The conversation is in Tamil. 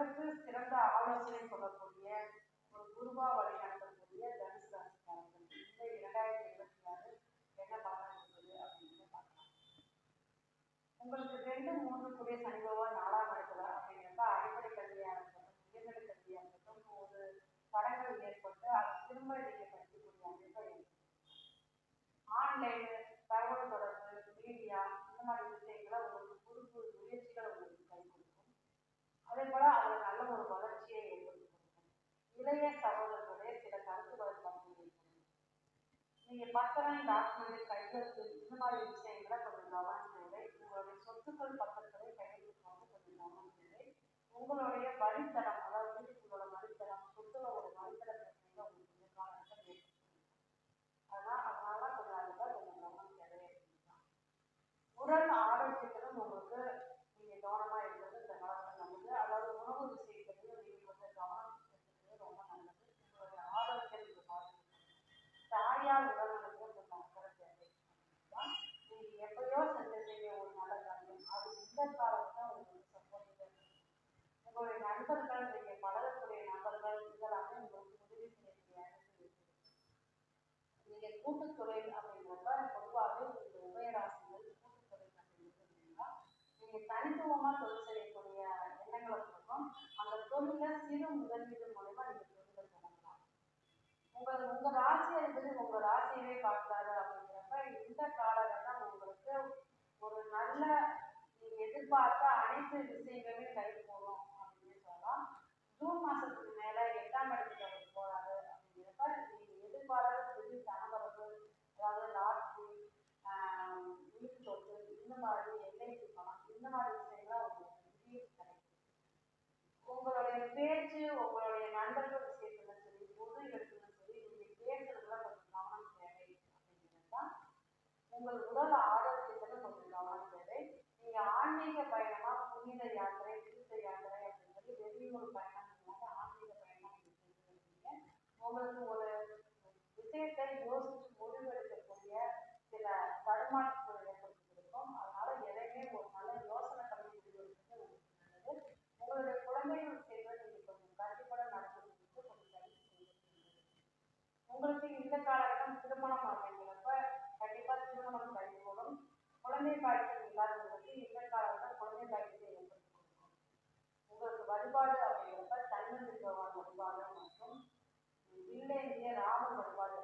உங்களுக்கு சிறந்த ஆலோசனை சொல்லக்கூடிய ஒரு குருவா வழிநடத்தக்கூடிய தனுசு ராசிக்காரர்கள் இந்த 2026 என்ன பண்ண போகுது அப்படின்னு பார்க்கலாம். உங்களுக்கு 2, 3 கூடிய சனி பகவான் 4ஆம் இடத்துல அப்படிங்கிறப்ப அடிப்படை கல்வியாக இருக்கட்டும், உயர்நிலை கல்வியாக இருக்கட்டும், ஒரு தடங்கள் ஏற்பட்டு அதை திரும்ப நீங்க படிக்கக்கூடிய அமைப்பை ஆன்லைன் தகவல் தொடர்பு மீடியா இந்த மாதிரி விஷயங்களை உங்களுக்கு புது புது முயற்சிகளை உங்களுக்கு கை கொடுக்கும். அதே போல அது நல்ல ஒரு வளர்ச்சியை ஏற்படுத்தி கொடுக்கும். இளைய சகோதரர்களுடைய சில கருத்துக்களை பகிர்ந்து நீங்க பத்திரம் டாக்குமெண்ட் கையெழுத்து இந்த மாதிரி விஷயங்களை கொஞ்சம் கவனம் தேவை. உங்களுடைய சொத்துக்கள் பத்திரங்களை கையெழுத்து கொஞ்சம் கவனம் தேவை. உங்களுடைய வழித்தடம் அதாவது வீட்டுக்குள்ளோட வழித்தடம் சொத்துக்களோட வழித்தட பிரச்சனைகளை உங்களுக்கு காலகட்டம் ஏற்படுத்தும். அதனால கொஞ்சம் அதுதான் கொஞ்சம் கவனம் தேவை. உடல் ஆரோக்கியத்திலும் உங்களுக்கு நீங்க கவனமா இருக்கிறது இந்த காலத்தில் நல்லது. அதாவது உணவு விஷயத்திலையும் நீங்க கொஞ்சம் கவனம் செலுத்துறது ரொம்ப நல்லது. உங்களுடைய ஆரோக்கியம் இது பாதிக்கும். தாயார் உடல்நலத்தில் கொஞ்சம் அக்கறை தேவை. நீங்க எப்பயோ செஞ்சிருக்கீங்க ஒரு நல்ல காரியம் அது இந்த காலத்துல உங்களுக்கு சப்போர்ட். உங்களுடைய நண்பர்கள் நீங்க பழகக்கூடிய நபர்கள் இதெல்லாமே உங்களுக்கு உதவி செய்யக்கூடிய அமைப்பு இருக்கு. நீங்க கூட்டுத்தொழில் அப்படிங்கிறப்ப பொதுவாகவே இந்த உபயராசிகள் கூட்டுத்தொழில் அப்படின்னா நீங்க தனித்துவமா தொழில் செய்யக்கூடிய எண்ணங்களை கொடுக்கும். அந்த தொழில சிறு முதலீடு மூலமா நீங்க தொழிலை தொடங்கலாம். உங்க ராசி என்பது உங்க ராசியவே பார்க்கிறாரு அப்படிங்கிறப்ப இந்த காலகட்டம் உங்களுக்கு ஒரு நல்ல நீங்க எதிர்பார்த்த அனைத்து விஷயங்களுமே கை போடும் அப்படின்னு சொல்லலாம். ஜூன் மாசத்துக்கு மேல 8ஆம் இடத்துக்கு அவர் போறாரு அப்படிங்கிறப்ப நீங்க எதிர்பாராத திடீர் தனவரவு அதாவது லாட்ரி வீட்டு சொத்து இந்த மாதிரி எல்ஐசி பணம் இந்த மாதிரி விஷயங்கள்லாம் உங்களுக்கு திடீர் கிடைக்கும். உங்களுடைய பேச்சு உங்களுடைய நண்பர்கள் விஷயத்துல சரி பொது இடத்துல சரி நீங்க பேசுறதுல கொஞ்சம் கவனம் தேவை அப்படிங்கிறதுதான். உங்கள் உடல் ஆரோக்கியத்துல கொஞ்சம் கவனம் தேவை. நீங்க ஆன்மீக பயணமா புனித யாத்திரை தீர்த்த யாத்திரை அப்படிங்கிறது வெளியூர் பயணம் இல்லாத ஆன்மீக பயணம் நீங்க செஞ்சுருக்கீங்க. உங்களுக்கு ஒரு விஷயத்தை யோசிச்சு முடிவெடுக்கக்கூடிய சில தடுமாற்றங்களை ஏற்படுத்தி கொடுக்கும். அதனால எதையுமே ஒரு நல்ல யோசனை பண்ணி முடிவெடுக்கிறது உங்களுக்கு நல்லது. உங்களுடைய குழந்தைகள் விஷயங்களை நீங்க கொஞ்சம் கண்டிப்பா நடத்துறதுக்கு கொஞ்சம் தள்ளி செய்வது. உங்களுக்கு இந்த காலகட்டம் திருமணம் அப்படிங்கிறப்ப கண்டிப்பா திருமணம் கைகூடும். குழந்தை பாய்ச்சல் இல்லாதவங்களுக்கு இந்த காலகட்டம் குழந்தை பாய்ச்சலை ஏற்படுத்தி கொடுக்கும். உங்களுக்கு வழிபாடு அப்படிங்கிறப்ப தன்மந்திர பகவான் வழிபாடு மற்றும் இல்லைங்கிய ராம வழிபாடு